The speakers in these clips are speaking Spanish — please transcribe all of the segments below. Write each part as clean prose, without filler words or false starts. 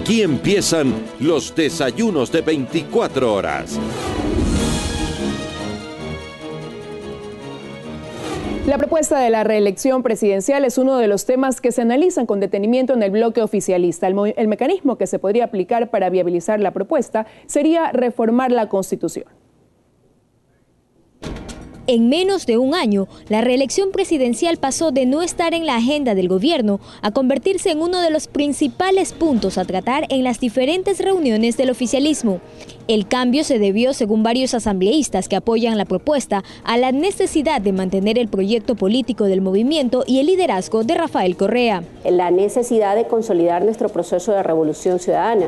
Aquí empiezan los desayunos de 24 horas. La propuesta de la reelección presidencial es uno de los temas que se analizan con detenimiento en el bloque oficialista. El mecanismo que se podría aplicar para viabilizar la propuesta sería reformar la Constitución. En menos de un año, la reelección presidencial pasó de no estar en la agenda del gobierno a convertirse en uno de los principales puntos a tratar en las diferentes reuniones del oficialismo. El cambio se debió, según varios asambleístas que apoyan la propuesta, a la necesidad de mantener el proyecto político del movimiento y el liderazgo de Rafael Correa. La necesidad de consolidar nuestro proceso de revolución ciudadana.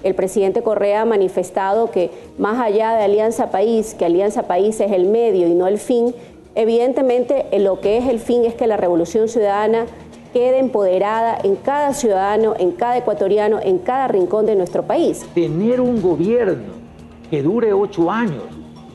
El presidente Correa ha manifestado que más allá de Alianza País, que Alianza País es el medio y no el fin, evidentemente lo que es el fin es que la revolución ciudadana quede empoderada en cada ciudadano, en cada ecuatoriano, en cada rincón de nuestro país. Tener un gobierno que dure 8 años,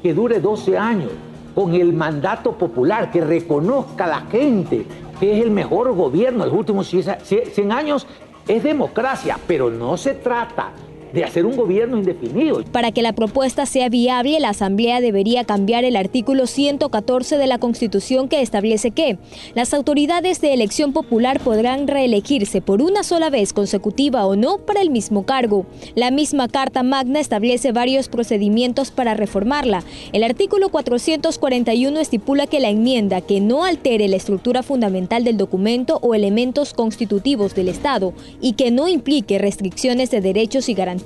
que dure 12 años, con el mandato popular, que reconozca a la gente que es el mejor gobierno de los últimos 100 años, es democracia, pero no se trata de hacer un gobierno indefinido. Para que la propuesta sea viable, la Asamblea debería cambiar el artículo 114 de la Constitución que establece que las autoridades de elección popular podrán reelegirse por una sola vez consecutiva o no para el mismo cargo. La misma Carta Magna establece varios procedimientos para reformarla. El artículo 441 estipula que la enmienda que no altere la estructura fundamental del documento o elementos constitutivos del Estado y que no implique restricciones de derechos y garantías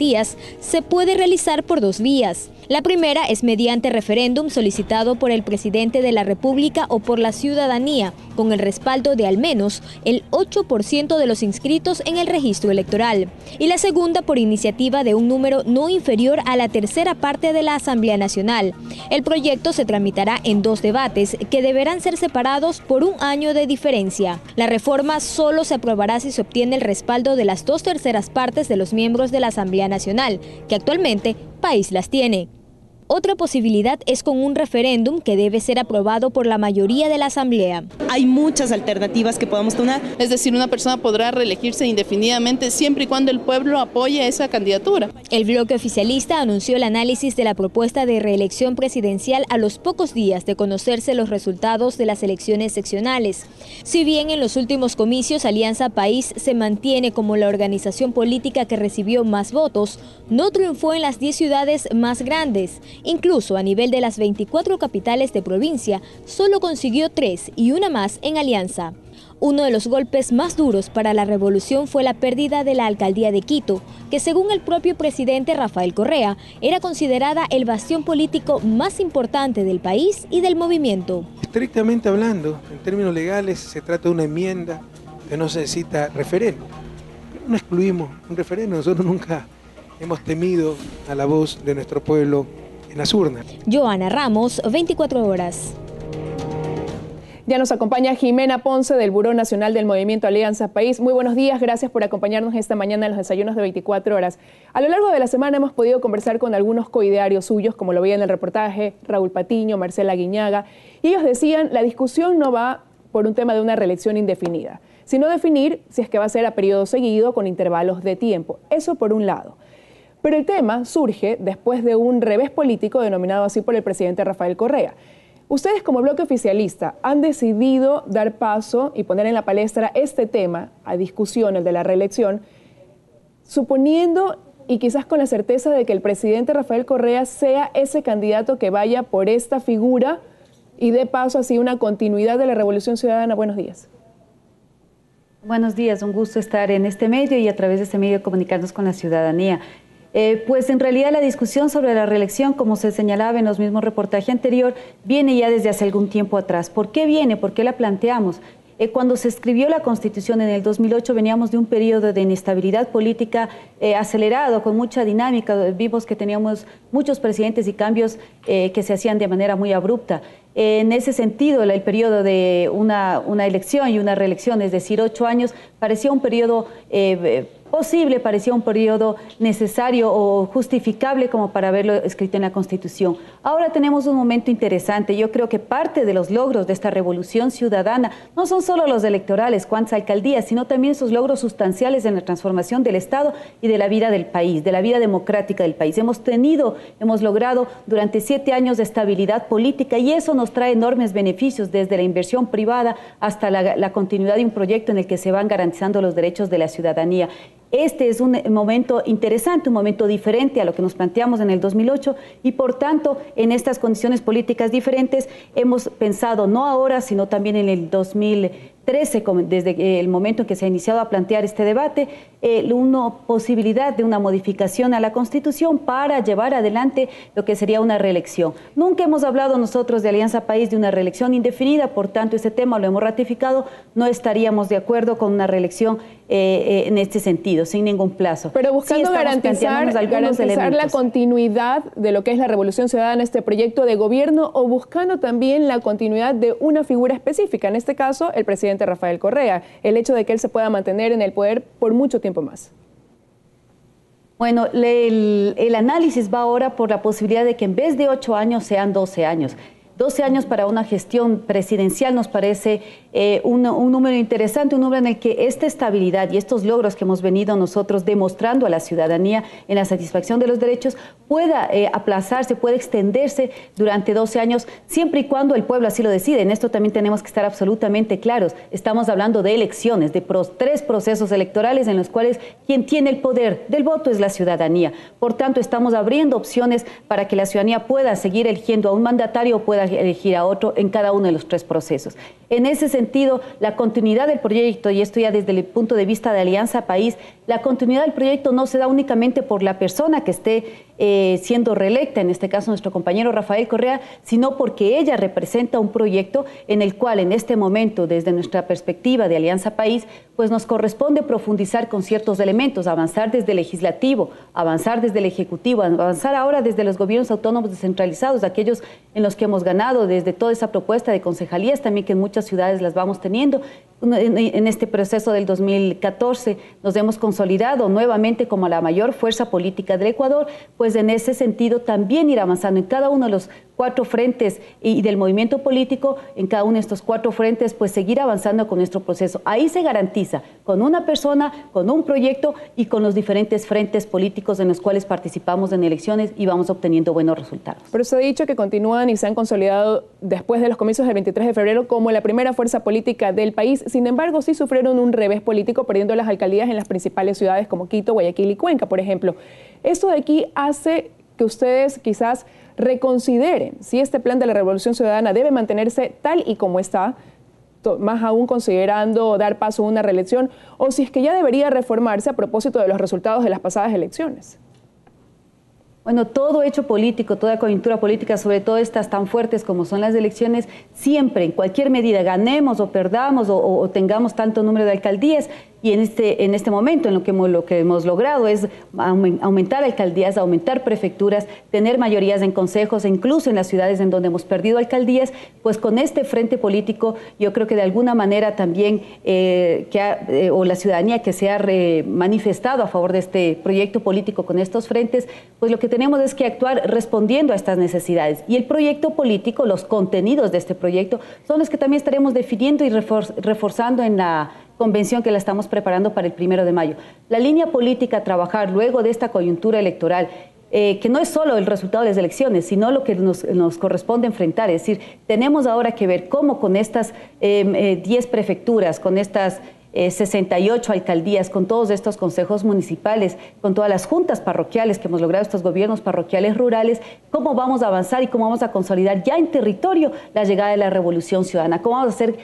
se puede realizar por 2 vías. La primera es mediante referéndum solicitado por el presidente de la República o por la ciudadanía, con el respaldo de al menos el 8% de los inscritos en el registro electoral. Y la segunda por iniciativa de un número no inferior a la tercera parte de la Asamblea Nacional. El proyecto se tramitará en 2 debates que deberán ser separados por 1 año de diferencia. La reforma solo se aprobará si se obtiene el respaldo de las 2/3 partes de los miembros de la Asamblea Nacional, que actualmente País las tiene. Otra posibilidad es con un referéndum que debe ser aprobado por la mayoría de la Asamblea. Hay muchas alternativas que podamos tomar. Es decir, una persona podrá reelegirse indefinidamente siempre y cuando el pueblo apoye esa candidatura. El bloque oficialista anunció el análisis de la propuesta de reelección presidencial a los pocos días de conocerse los resultados de las elecciones seccionales. Si bien en los últimos comicios Alianza País se mantiene como la organización política que recibió más votos, no triunfó en las 10 ciudades más grandes. Incluso a nivel de las 24 capitales de provincia, solo consiguió 3 y una más en Alianza. Uno de los golpes más duros para la revolución fue la pérdida de la alcaldía de Quito, que según el propio presidente Rafael Correa, era considerada el bastión político más importante del país y del movimiento. Estrictamente hablando, en términos legales, se trata de una enmienda que no se necesita referéndum. No excluimos un referéndum, nosotros nunca hemos temido a la voz de nuestro pueblo en las urnas. Joana Ramos, 24 horas. Ya nos acompaña Jimena Ponce del Buró Nacional del Movimiento Alianza País. Muy buenos días, gracias por acompañarnos esta mañana en los desayunos de 24 horas. A lo largo de la semana hemos podido conversar con algunos coidearios suyos, como lo veía en el reportaje, Raúl Patiño, Marcela Guiñaga, y ellos decían, la discusión no va por un tema de una reelección indefinida, sino definir si es que va a ser a periodo seguido con intervalos de tiempo. Eso por un lado. Pero el tema surge después de un revés político denominado así por el presidente Rafael Correa. Ustedes como bloque oficialista han decidido dar paso y poner en la palestra este tema a discusión, el de la reelección, suponiendo y quizás con la certeza de que el presidente Rafael Correa sea ese candidato que vaya por esta figura y dé paso así una continuidad de la Revolución Ciudadana. Buenos días. Buenos días, un gusto estar en este medio y a través de este medio comunicarnos con la ciudadanía. Pues en realidad la discusión sobre la reelección, como se señalaba en los mismos reportajes anterior, viene ya desde hace algún tiempo atrás. ¿Por qué viene? ¿Por qué la planteamos? Cuando se escribió la Constitución en el 2008 veníamos de un periodo de inestabilidad política acelerado, con mucha dinámica. Vimos que teníamos muchos presidentes y cambios que se hacían de manera muy abrupta. En ese sentido, el periodo de una elección y una reelección, es decir, 8 años, parecía un periodo posible, parecía un periodo necesario o justificable como para haberlo escrito en la Constitución. Ahora tenemos un momento interesante. Yo creo que parte de los logros de esta revolución ciudadana no son solo los electorales, cuántas alcaldías, sino también esos logros sustanciales en la transformación del Estado y de la vida del país, de la vida democrática del país. Hemos logrado durante 7 años de estabilidad política y eso nos trae enormes beneficios desde la inversión privada hasta la continuidad de un proyecto en el que se van garantizando los derechos de la ciudadanía. Este es un momento interesante, un momento diferente a lo que nos planteamos en el 2008 y por tanto en estas condiciones políticas diferentes hemos pensado no ahora sino también en el 2013, desde el momento en que se ha iniciado a plantear este debate, una posibilidad de una modificación a la Constitución para llevar adelante lo que sería una reelección. Nunca hemos hablado nosotros de Alianza País de una reelección indefinida, por tanto este tema lo hemos ratificado, no estaríamos de acuerdo con una reelección en este sentido, sin ningún plazo. Pero buscando garantizar la continuidad de lo que es la Revolución Ciudadana, este proyecto de gobierno, o buscando también la continuidad de una figura específica, en este caso el presidente Rafael Correa, el hecho de que él se pueda mantener en el poder por mucho tiempo más. Bueno, el análisis va ahora por la posibilidad de que en vez de 8 años sean 12 años. 12 años para una gestión presidencial nos parece un número interesante, un número en el que esta estabilidad y estos logros que hemos venido nosotros demostrando a la ciudadanía en la satisfacción de los derechos pueda aplazarse, pueda extenderse durante 12 años, siempre y cuando el pueblo así lo decide. En esto también tenemos que estar absolutamente claros. Estamos hablando de elecciones, de 3 procesos electorales en los cuales quien tiene el poder del voto es la ciudadanía. Por tanto, estamos abriendo opciones para que la ciudadanía pueda seguir eligiendo a un mandatario o pueda elegir a otro en cada uno de los 3 procesos. En ese sentido, la continuidad del proyecto, y esto ya desde el punto de vista de Alianza País, la continuidad del proyecto no se da únicamente por la persona que esté siendo reelecta, en este caso nuestro compañero Rafael Correa, sino porque ella representa un proyecto en el cual en este momento, desde nuestra perspectiva de Alianza País, pues nos corresponde profundizar con ciertos elementos, avanzar desde el legislativo, avanzar desde el ejecutivo, avanzar ahora desde los gobiernos autónomos descentralizados, aquellos en los que hemos ganado, desde toda esa propuesta de concejalías también que en muchas ciudades las vamos teniendo. En este proceso del 2014 nos hemos consolidado nuevamente como la mayor fuerza política del Ecuador, pues en ese sentido también ir avanzando en cada uno de los 4 frentes y del movimiento político, en cada uno de estos 4 frentes, pues seguir avanzando con nuestro proceso. Ahí se garantiza con una persona, con un proyecto y con los diferentes frentes políticos en los cuales participamos en elecciones y vamos obteniendo buenos resultados. Pero usted ha dicho que continúan y se han consolidado después de los comicios del 23 de febrero como la primera fuerza política del país. Sin embargo, sí sufrieron un revés político perdiendo las alcaldías en las principales ciudades como Quito, Guayaquil y Cuenca, por ejemplo. Esto de aquí hace que ustedes quizás reconsideren si este plan de la Revolución Ciudadana debe mantenerse tal y como está, más aún considerando dar paso a una reelección, o si es que ya debería reformarse a propósito de los resultados de las pasadas elecciones. Bueno, todo hecho político, toda coyuntura política, sobre todo estas tan fuertes como son las elecciones, siempre, en cualquier medida, ganemos o perdamos o tengamos tanto número de alcaldías, y en este momento lo que hemos logrado es aumentar alcaldías, aumentar prefecturas, tener mayorías en consejos e incluso en las ciudades en donde hemos perdido alcaldías, pues con este frente político yo creo que de alguna manera también o la ciudadanía que se ha manifestado a favor de este proyecto político con estos frentes, pues lo que tenemos es que actuar respondiendo a estas necesidades. Y el proyecto político, los contenidos de este proyecto son los que también estaremos definiendo y reforzando en la convención que la estamos preparando para el 1 de mayo. La línea política a trabajar luego de esta coyuntura electoral, que no es solo el resultado de las elecciones, sino lo que nos corresponde enfrentar. Es decir, tenemos ahora que ver cómo con estas 10 prefecturas, con estas 68 alcaldías, con todos estos consejos municipales, con todas las juntas parroquiales que hemos logrado, estos gobiernos parroquiales rurales, cómo vamos a avanzar y cómo vamos a consolidar ya en territorio la llegada de la Revolución Ciudadana, cómo vamos a hacer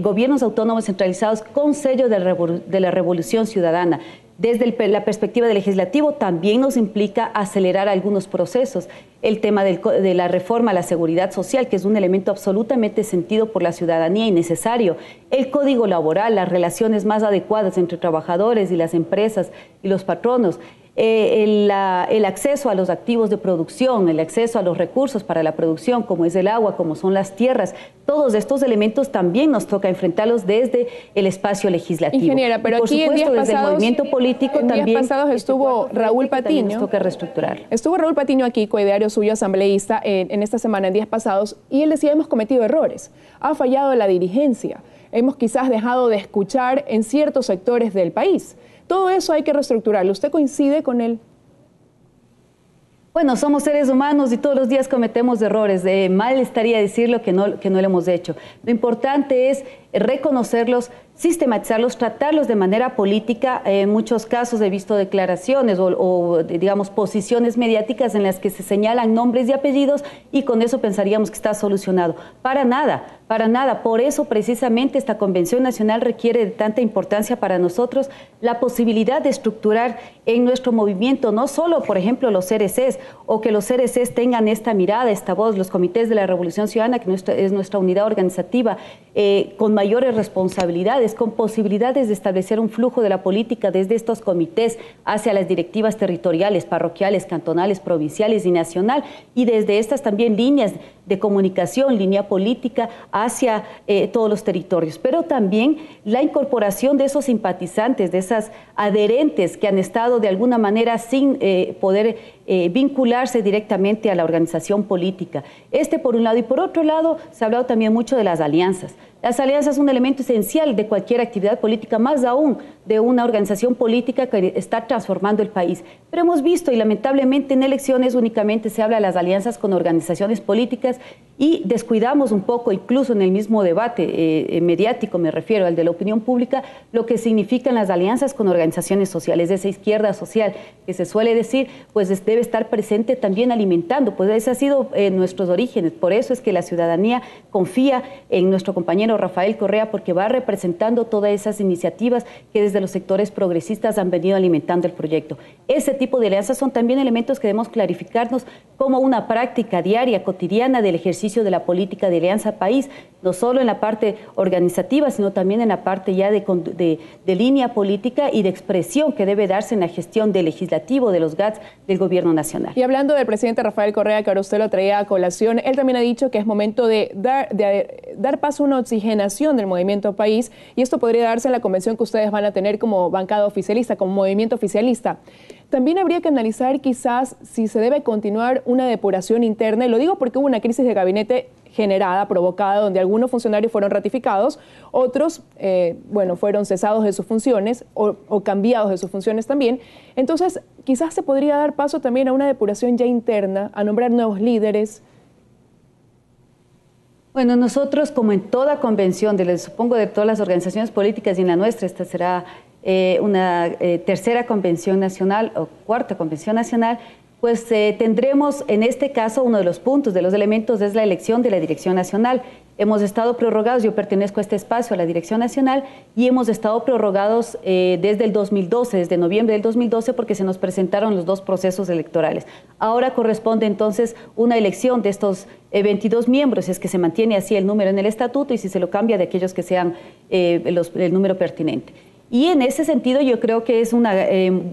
gobiernos autónomos centralizados con sello de la Revolución Ciudadana. Desde la perspectiva del legislativo también nos implica acelerar algunos procesos. El tema de la reforma a la seguridad social, que es un elemento absolutamente sentido por la ciudadanía y necesario. El código laboral, las relaciones más adecuadas entre trabajadores y las empresas y los patronos. el acceso a los activos de producción, el acceso a los recursos para la producción, como es el agua, como son las tierras. Todos estos elementos también nos toca enfrentarlos desde el espacio legislativo. Ingeniera, pero por aquí supuesto, en días desde pasados, el movimiento político también. días pasados estuvo Raúl Patiño. Nos toca reestructurarlo. Estuvo Raúl Patiño aquí, coideario suyo, asambleísta, en esta semana, en días pasados, y él decía, hemos cometido errores, ha fallado la dirigencia, hemos quizás dejado de escuchar en ciertos sectores del país. Todo eso hay que reestructurarlo. ¿Usted coincide con él? Bueno, somos seres humanos y todos los días cometemos errores. Mal estaría decirlo que no lo hemos hecho. Lo importante es reconocerlos, sistematizarlos, tratarlos de manera política. En muchos casos he visto declaraciones o digamos, posiciones mediáticas en las que se señalan nombres y apellidos y con eso pensaríamos que está solucionado. Para nada, para nada. Por eso precisamente esta Convención Nacional requiere de tanta importancia para nosotros la posibilidad de estructurar en nuestro movimiento, no solo, por ejemplo, los CRCs o que los CRCs tengan esta mirada, esta voz, los comités de la Revolución Ciudadana, que es nuestra unidad organizativa, con mayores responsabilidades, con posibilidades de establecer un flujo de la política desde estos comités hacia las directivas territoriales, parroquiales, cantonales, provinciales y nacional, y desde estas también líneas de comunicación, línea política hacia todos los territorios, pero también la incorporación de esos simpatizantes, de esas adherentes que han estado de alguna manera sin poder vincularse directamente a la organización política. Por un lado, y por otro lado se ha hablado también mucho de las alianzas. Las alianzas son un elemento esencial de cualquier actividad política, más aún de una organización política que está transformando el país. Pero hemos visto, y lamentablemente en elecciones únicamente se habla de las alianzas con organizaciones políticas y descuidamos un poco, incluso en el mismo debate mediático, me refiero al de la opinión pública, lo que significan las alianzas con organizaciones sociales, de esa izquierda social que se suele decir, pues debe estar presente también alimentando, pues ese ha sido nuestros orígenes. Por eso es que la ciudadanía confía en nuestro compañero Rafael Correa, porque va representando todas esas iniciativas que desde los sectores progresistas han venido alimentando el proyecto. Ese tipo de alianzas son también elementos que debemos clarificarnos como una práctica diaria, cotidiana del ejercicio de la política de Alianza País, no solo en la parte organizativa, sino también en la parte ya de línea política y de expresión que debe darse en la gestión del legislativo, de los GATS, del gobierno nacional. Y hablando del presidente Rafael Correa, que ahora usted lo traía a colación, él también ha dicho que es momento de dar paso a una oxigenación del movimiento país, y esto podría darse en la convención que ustedes van a tener como bancada oficialista, como movimiento oficialista. También habría que analizar quizás si se debe continuar una depuración interna, y lo digo porque hubo una crisis de gabinete generada, provocada, donde algunos funcionarios fueron ratificados, otros, fueron cesados de sus funciones o cambiados de sus funciones también. Entonces, quizás se podría dar paso también a una depuración ya interna, a nombrar nuevos líderes. Bueno, nosotros, como en toda convención, supongo de todas las organizaciones políticas y en la nuestra, esta será una tercera convención nacional o cuarta convención nacional, pues tendremos en este caso uno de los puntos, de los elementos, es la elección de la Dirección Nacional. Hemos estado prorrogados, yo pertenezco a este espacio, a la Dirección Nacional, y hemos estado prorrogados desde el 2012, desde noviembre del 2012, porque se nos presentaron los dos procesos electorales. Ahora corresponde entonces una elección de estos 22 miembros, es que se mantiene así el número en el estatuto y si se lo cambia de aquellos que sean el número pertinente. Y en ese sentido yo creo que es un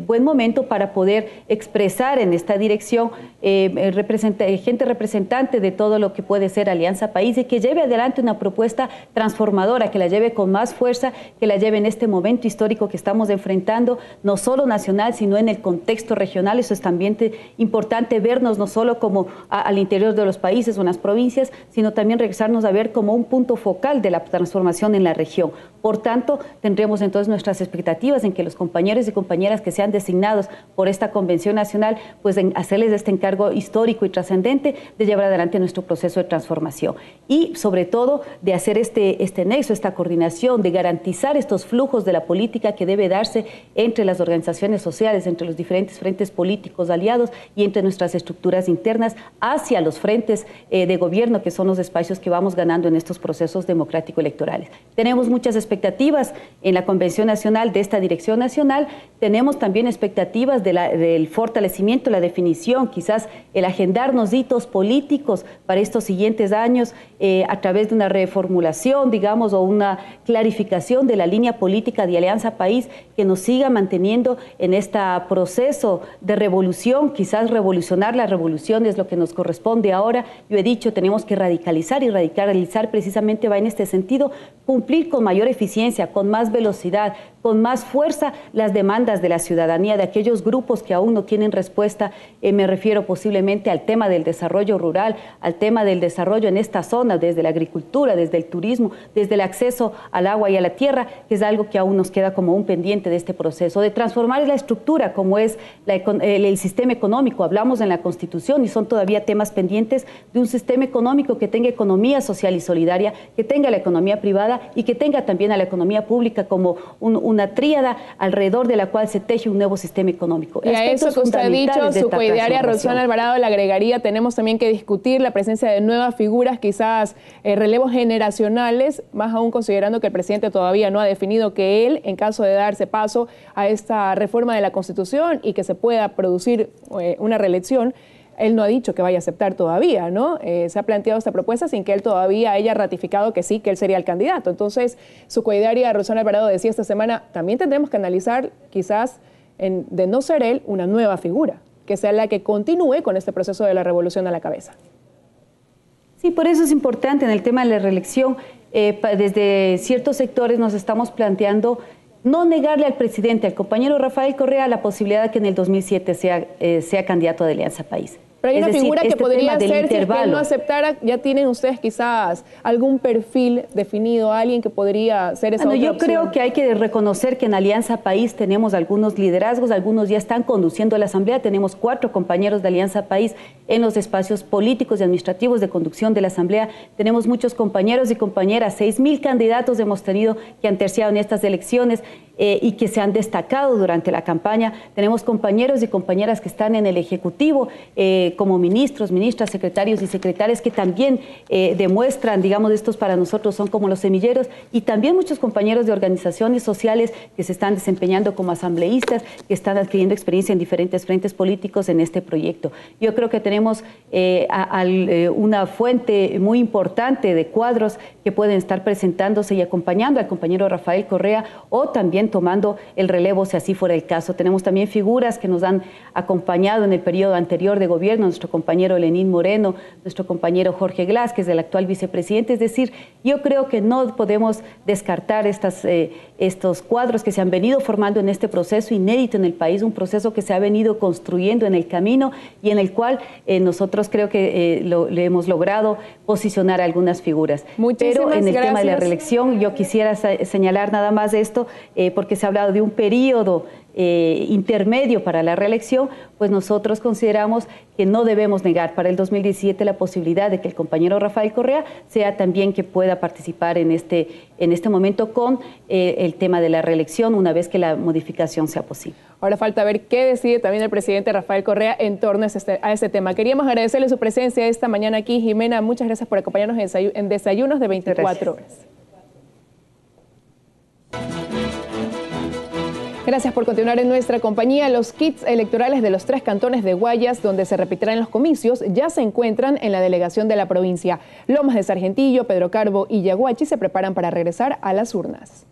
buen momento para poder expresar en esta dirección gente representante de todo lo que puede ser Alianza País y que lleve adelante una propuesta transformadora, que la lleve con más fuerza, que la lleve en este momento histórico que estamos enfrentando, no solo nacional, sino en el contexto regional. Eso es también importante vernos no solo como al interior de los países o en las provincias, sino también regresarnos a ver como un punto focal de la transformación en la región. Por tanto, tendremos entonces nuestras expectativas en que los compañeros y compañeras que sean designados por esta Convención Nacional, pues en hacerles este encargo histórico y trascendente de llevar adelante nuestro proceso de transformación y sobre todo de hacer este nexo, esta coordinación, de garantizar estos flujos de la política que debe darse entre las organizaciones sociales, entre los diferentes frentes políticos aliados y entre nuestras estructuras internas hacia los frentes de gobierno, que son los espacios que vamos ganando en estos procesos democrático-electorales. Tenemos muchas expectativas expectativas en la Convención Nacional de esta Dirección Nacional, tenemos también expectativas del fortalecimiento, la definición, quizás el agendarnos hitos políticos para estos siguientes años a través de una reformulación, digamos, o una clarificación de la línea política de Alianza País que nos siga manteniendo en este proceso de revolución, quizás revolucionar la revolución es lo que nos corresponde ahora. Yo he dicho, tenemos que radicalizar y radicalizar precisamente va en este sentido, cumplir con mayor eficiencia, con más velocidad, con más fuerza las demandas de la ciudadanía, de aquellos grupos que aún no tienen respuesta. Me refiero posiblemente al tema del desarrollo rural, al tema del desarrollo en esta zona, desde la agricultura, desde el turismo, desde el acceso al agua y a la tierra, que es algo que aún nos queda como un pendiente de este proceso, de transformar la estructura como es el sistema económico. Hablamos en la Constitución y son todavía temas pendientes de un sistema económico que tenga economía social y solidaria, que tenga la economía privada y que tenga también a la economía pública como una tríada alrededor de la cual se teje un nuevo sistema económico. Y a eso que usted ha dicho, su coidearia Rosana Alvarado le agregaría, tenemos también que discutir la presencia de nuevas figuras, quizás relevos generacionales, más aún considerando que el presidente todavía no ha definido que él, en caso de darse paso a esta reforma de la Constitución y que se pueda producir una reelección, él no ha dicho que vaya a aceptar todavía, ¿no? Se ha planteado esta propuesta sin que él todavía haya ratificado que sí, que él sería el candidato. Entonces, su coidearia Rosana Alvarado decía esta semana, también tendremos que analizar quizás, de no ser él, una nueva figura, que sea la que continúe con este proceso de la revolución a la cabeza. Sí, por eso es importante en el tema de la reelección, desde ciertos sectores nos estamos planteando no negarle al presidente, al compañero Rafael Correa, la posibilidad de que en el 2007 sea candidato de Alianza País. Pero hay una figura que podría ser, si él no aceptara, ya tienen ustedes quizás algún perfil definido, alguien que podría ser esa otra opción. Yo creo que hay que reconocer que en Alianza País tenemos algunos liderazgos, algunos ya están conduciendo la Asamblea, tenemos 4 compañeros de Alianza País en los espacios políticos y administrativos de conducción de la Asamblea, tenemos muchos compañeros y compañeras, 6.000 candidatos hemos tenido que han terciado en estas elecciones y que se han destacado durante la campaña, tenemos compañeros y compañeras que están en el Ejecutivo, como ministros, ministras, secretarios y secretarias que también demuestran, digamos, estos para nosotros son como los semilleros, y también muchos compañeros de organizaciones sociales que se están desempeñando como asambleístas, que están adquiriendo experiencia en diferentes frentes políticos en este proyecto. Yo creo que tenemos una fuente muy importante de cuadros que pueden estar presentándose y acompañando al compañero Rafael Correa o también tomando el relevo si así fuera el caso. Tenemos también figuras que nos han acompañado en el periodo anterior de gobierno, nuestro compañero Lenín Moreno, nuestro compañero Jorge Glass, que es el actual vicepresidente. Es decir, yo creo que no podemos descartar estos cuadros que se han venido formando en este proceso inédito en el país, un proceso que se ha venido construyendo en el camino y en el cual nosotros creo que le hemos logrado posicionar algunas figuras. Pero en el tema de la reelección yo quisiera señalar nada más esto, porque se ha hablado de un periodo intermedio para la reelección, pues nosotros consideramos que no debemos negar para el 2017 la posibilidad de que el compañero Rafael Correa sea también que pueda participar en este momento con el tema de la reelección una vez que la modificación sea posible. Ahora falta ver qué decide también el presidente Rafael Correa en torno a este tema. Queríamos agradecerle su presencia esta mañana aquí, Jimena. Muchas gracias por acompañarnos en Desayunos de 24 horas. Gracias por continuar en nuestra compañía. Los kits electorales de los 3 cantones de Guayas, donde se repetirán los comicios, ya se encuentran en la delegación de la provincia. Lomas de Sargentillo, Pedro Carbo y Yaguachi se preparan para regresar a las urnas.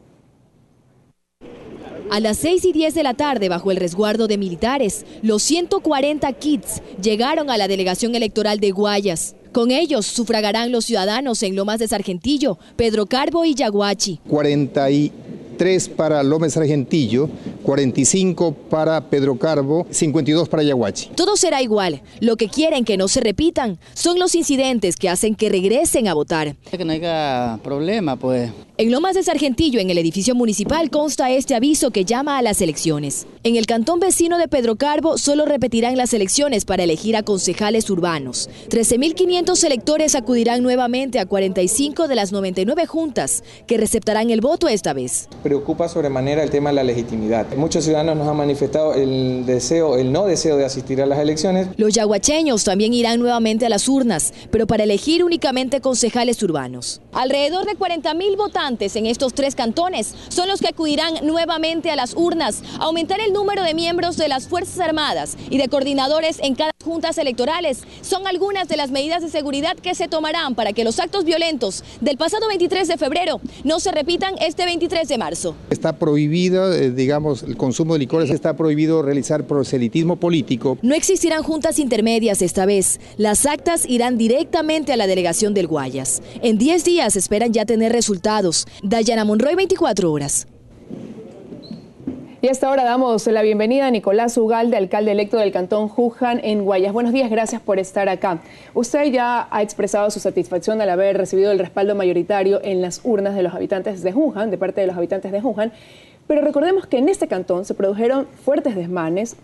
A las 6:10 de la tarde, bajo el resguardo de militares, los 140 kits llegaron a la delegación electoral de Guayas. Con ellos sufragarán los ciudadanos en Lomas de Sargentillo, Pedro Carbo y Yaguachi. 43 para Lomas de Sargentillo, 45 para Pedro Carbo, 52 para Yaguachi. Todo será igual. Lo que quieren que no se repitan son los incidentes que hacen que regresen a votar. Que no haya problema, pues. En Lomas de Sargentillo, en el edificio municipal, consta este aviso que llama a las elecciones. En el cantón vecino de Pedro Carbo solo repetirán las elecciones para elegir a concejales urbanos. 13.500 electores acudirán nuevamente a 45 de las 99 juntas que receptarán el voto esta vez. Preocupa sobremanera el tema de la legitimidad. Muchos ciudadanos nos han manifestado el no deseo de asistir a las elecciones. Los yaguacheños también irán nuevamente a las urnas, pero para elegir únicamente concejales urbanos. Alrededor de 40.000 votantes habitantes en estos 3 cantones son los que acudirán nuevamente a las urnas. Aumentar el número de miembros de las Fuerzas Armadas y de coordinadores en cada juntas electorales son algunas de las medidas de seguridad que se tomarán para que los actos violentos del pasado 23 de febrero no se repitan este 23 de marzo. Está prohibido, digamos, el consumo de licores, está prohibido realizar proselitismo político. No existirán juntas intermedias esta vez. Las actas irán directamente a la delegación del Guayas. En 10 días esperan ya tener resultados. Dayana Monroy, 24 horas. Y hasta ahora damos la bienvenida a Nicolás Ugalde, alcalde electo del cantón Juján en Guayas. Buenos días, gracias por estar acá. Usted ya ha expresado su satisfacción al haber recibido el respaldo mayoritario en las urnas de los habitantes de Juján, de parte de los habitantes de Juján, pero recordemos que en este cantón se produjeron fuertes desmanes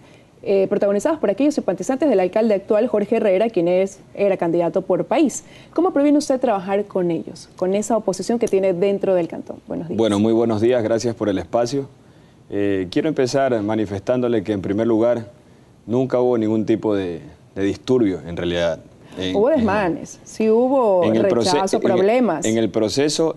protagonizados por aquellos simpatizantes del alcalde actual, Jorge Herrera, quien era candidato por país. ¿Cómo previene usted trabajar con ellos, con esa oposición que tiene dentro del cantón? Buenos días. Bueno, muy buenos días, gracias por el espacio. Quiero empezar manifestándole que en primer lugar nunca hubo ningún tipo de disturbio en realidad. Hubo desmanes, sí hubo rechazo, problemas. En el proceso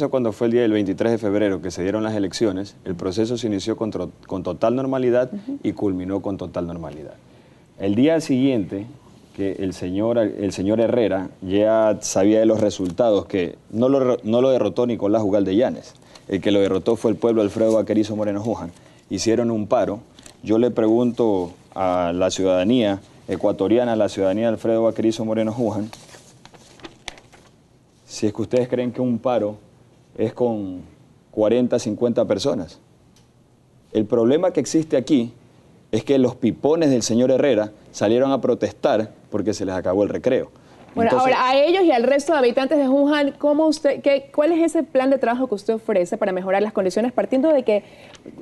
cuando fue el día del 23 de febrero que se dieron las elecciones, el proceso se inició con total normalidad y culminó con total normalidad. El día siguiente que el señor Herrera ya sabía de los resultados, que no lo derrotó Nicolás Ugalde Llanes. El que lo derrotó fue el pueblo Alfredo Vaquerizo Moreno Juján. Hicieron un paro. Yo le pregunto a la ciudadanía ecuatoriana, a la ciudadanía de Alfredo Vaquerizo Moreno Juján, si es que ustedes creen que un paro es con 40, 50 personas. El problema que existe aquí es que los pipones del señor Herrera salieron a protestar porque se les acabó el recreo. Bueno, entonces, ahora, a ellos y al resto de habitantes de Juján, ¿cuál es ese plan de trabajo que usted ofrece para mejorar las condiciones? Partiendo de que,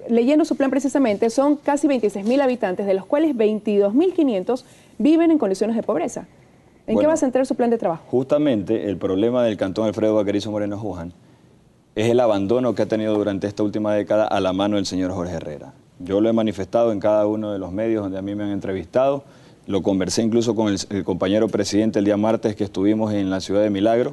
leyendo su plan precisamente, son casi 26.000 habitantes, de los cuales 22.500 viven en condiciones de pobreza. ¿En qué va a centrar su plan de trabajo? Justamente el problema del cantón Alfredo Vaquerizo Moreno Juján es el abandono que ha tenido durante esta última década a la mano del señor Jorge Herrera. Yo lo he manifestado en cada uno de los medios donde a mí me han entrevistado. Lo conversé incluso con el compañero presidente el día martes que estuvimos en la ciudad de Milagro.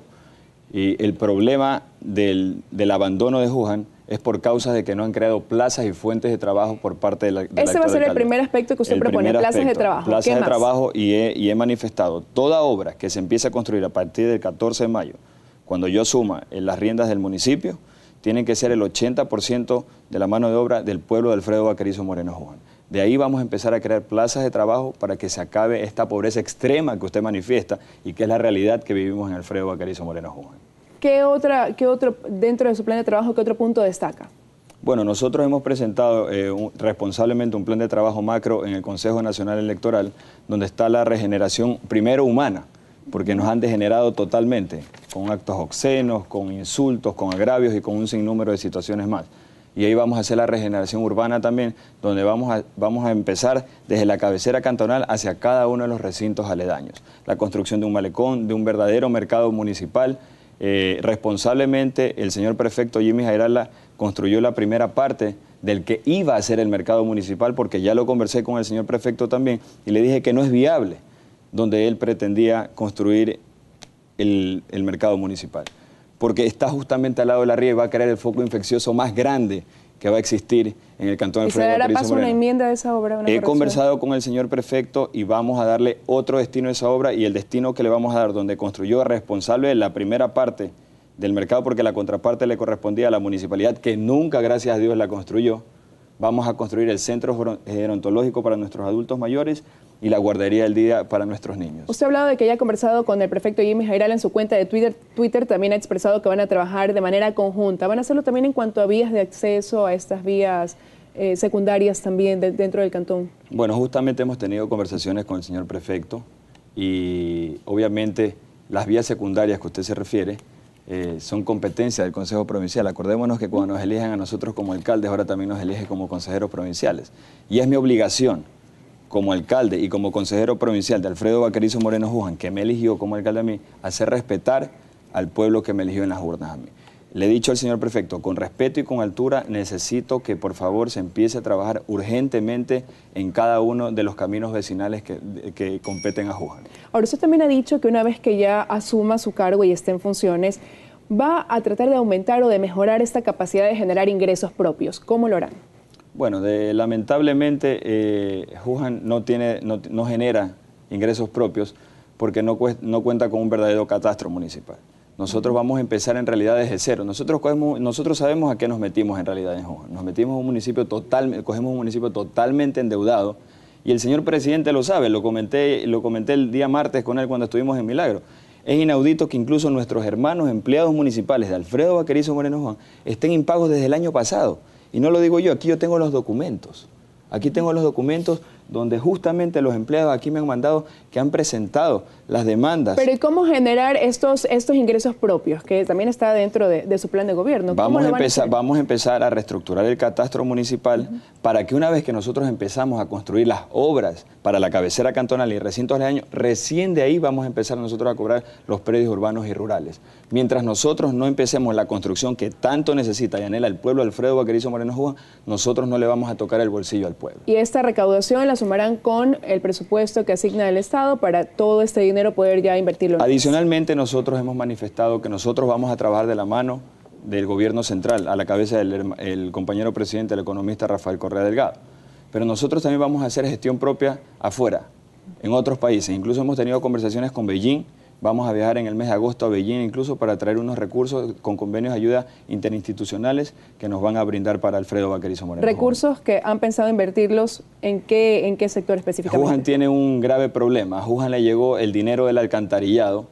Y el problema del abandono de Juján es por causa de que no han creado plazas y fuentes de trabajo por parte de la Ese va a ser el primer aspecto que usted propone, plazas de trabajo. Plazas de trabajo y he manifestado toda obra que se empiece a construir a partir del 14 de mayo, cuando yo asuma en las riendas del municipio, tienen que ser el 80% de la mano de obra del pueblo de Alfredo Vaquerizo Moreno Juján. De ahí vamos a empezar a crear plazas de trabajo para que se acabe esta pobreza extrema que usted manifiesta y que es la realidad que vivimos en Alfredo Vaquerizo Moreno Juján. ¿Qué otro, dentro de su plan de trabajo, qué otro punto destaca? Bueno, nosotros hemos presentado responsablemente un plan de trabajo macro en el Consejo Nacional Electoral, donde está la regeneración, primero humana, porque nos han degenerado totalmente, con actos obscenos, con insultos, con agravios y con un sinnúmero de situaciones más. Y ahí vamos a hacer la regeneración urbana también, donde vamos a empezar desde la cabecera cantonal hacia cada uno de los recintos aledaños. La construcción de un malecón, de un verdadero mercado municipal. Responsablemente el señor prefecto Jimmy Jairala construyó la primera parte del que iba a ser el mercado municipal, porque ya lo conversé con el señor prefecto también y le dije que no es viable donde él pretendía construir el mercado municipal, porque está justamente al lado de la ría y va a crear el foco infeccioso más grande que va a existir en el cantón de Alfredo Vaquerizo Moreno. ¿Y se dará paso una enmienda de esa obra? He conversado con el señor prefecto y vamos a darle otro destino a esa obra, y el destino que le vamos a dar, donde construyó responsable de la primera parte del mercado, porque la contraparte le correspondía a la municipalidad, que nunca, gracias a Dios, la construyó. Vamos a construir el centro gerontológico para nuestros adultos mayores y la guardería del día para nuestros niños. Usted ha hablado de que ya ha conversado con el prefecto Jimmy Jairala en su cuenta de Twitter también ha expresado que van a trabajar de manera conjunta. ¿Van a hacerlo también en cuanto a vías de acceso, a estas vías secundarias también dentro del cantón? Bueno, justamente hemos tenido conversaciones con el señor prefecto y obviamente las vías secundarias que usted se refiere son competencia del Consejo Provincial. Acordémonos que cuando nos eligen a nosotros como alcaldes, ahora también nos eligen como consejeros provinciales. Y es mi obligación como alcalde y como consejero provincial de Alfredo Vaquerizo Moreno Juján, que me eligió como alcalde a mí, hacer respetar al pueblo que me eligió en las urnas a mí. Le he dicho al señor prefecto, con respeto y con altura, necesito que por favor se empiece a trabajar urgentemente en cada uno de los caminos vecinales que competen a Juján. Ahora, usted también ha dicho que una vez que ya asuma su cargo y esté en funciones, va a tratar de aumentar o de mejorar esta capacidad de generar ingresos propios. ¿Cómo lo harán? Bueno, lamentablemente Juján no genera ingresos propios porque no cuenta con un verdadero catastro municipal. Nosotros vamos a empezar en realidad desde cero. Nosotros sabemos a qué nos metimos en realidad en Juján. Nos metimos en un municipio cogemos un municipio totalmente endeudado y el señor presidente lo sabe, lo comenté el día martes con él cuando estuvimos en Milagro. Es inaudito que incluso nuestros hermanos empleados municipales de Alfredo Vaquerizo Moreno Juján estén impagos desde el año pasado. Y no lo digo yo, aquí yo tengo los documentos. Aquí tengo los documentos donde justamente los empleados aquí me han mandado que han presentado las demandas. Pero ¿y cómo generar estos ingresos propios, que también está dentro de su plan de gobierno? Vamos a empezar a reestructurar el catastro municipal para que una vez que nosotros empezamos a construir las obras para la cabecera cantonal y recintos aledaños, recién de ahí vamos a empezar nosotros a cobrar los predios urbanos y rurales. Mientras nosotros no empecemos la construcción que tanto necesita y anhela el pueblo Alfredo Vaquerizo Moreno Juján, nosotros no le vamos a tocar el bolsillo al pueblo. Y esta recaudación la sumarán con el presupuesto que asigna el Estado para todo este dinero poder ya invertirlo. Adicionalmente, nosotros hemos manifestado que nosotros vamos a trabajar de la mano del gobierno central, a la cabeza del compañero presidente, el economista Rafael Correa Delgado. Pero nosotros también vamos a hacer gestión propia afuera, en otros países. Incluso hemos tenido conversaciones con Beijing. Vamos a viajar en el mes de agosto a Beijing incluso para traer unos recursos con convenios de ayuda interinstitucionales que nos van a brindar para Alfredo Vaquerizo Moreno. ¿Recursos que han pensado invertirlos en qué sector específicamente? Juján tiene un grave problema. A Juján le llegó el dinero del alcantarillado,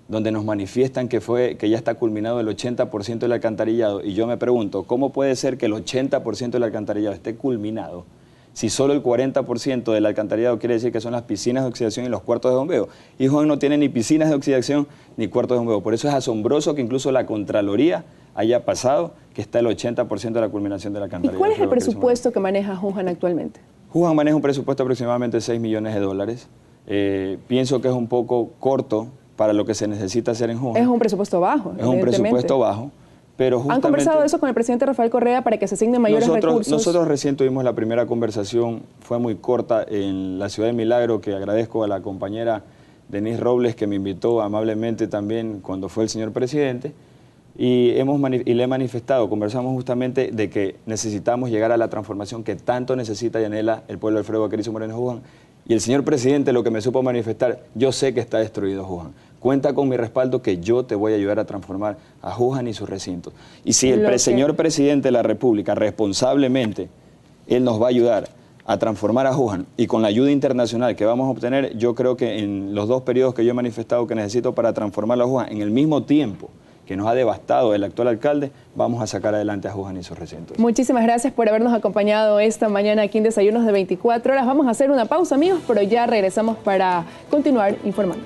donde nos manifiestan que ya está culminado el 80% del alcantarillado. Y yo me pregunto, ¿cómo puede ser que el 80% del alcantarillado esté culminado si solo el 40% del alcantarillado quiere decir que son las piscinas de oxidación y los cuartos de bombeo? Y Juján no tiene ni piscinas de oxidación ni cuartos de bombeo. Por eso es asombroso que incluso la Contraloría haya pasado que está el 80% de la culminación del alcantarillado. ¿Y cuál es el presupuesto que maneja Juján actualmente? Juján maneja un presupuesto de aproximadamente 6 millones de dólares. Pienso que es un poco corto para lo que se necesita hacer en Juján. Es un presupuesto bajo. Es un presupuesto bajo. Pero ¿Han conversado eso con el presidente Rafael Correa para que se asignen mayores recursos? Nosotros recién tuvimos la primera conversación, fue muy corta, en la ciudad de Milagro, que agradezco a la compañera Denise Robles que me invitó amablemente también cuando fue el señor presidente, y le he manifestado, conversamos justamente de que necesitamos llegar a la transformación que tanto necesita y anhela el pueblo de Alfredo Vaquerizo Moreno Juján. Y el señor presidente lo que me supo manifestar, yo sé que está destruido Juján. Cuenta con mi respaldo que yo te voy a ayudar a transformar a Juján y sus recintos. Y si el señor presidente de la República responsablemente, él nos va a ayudar a transformar a Juján y con la ayuda internacional que vamos a obtener, yo creo que en los 2 periodos que yo he manifestado que necesito para transformar a Juján, en el mismo tiempo que nos ha devastado el actual alcalde, vamos a sacar adelante a Juján y sus recintos. Muchísimas gracias por habernos acompañado esta mañana aquí en Desayunos de 24 horas. Vamos a hacer una pausa, amigos, pero ya regresamos para continuar informando.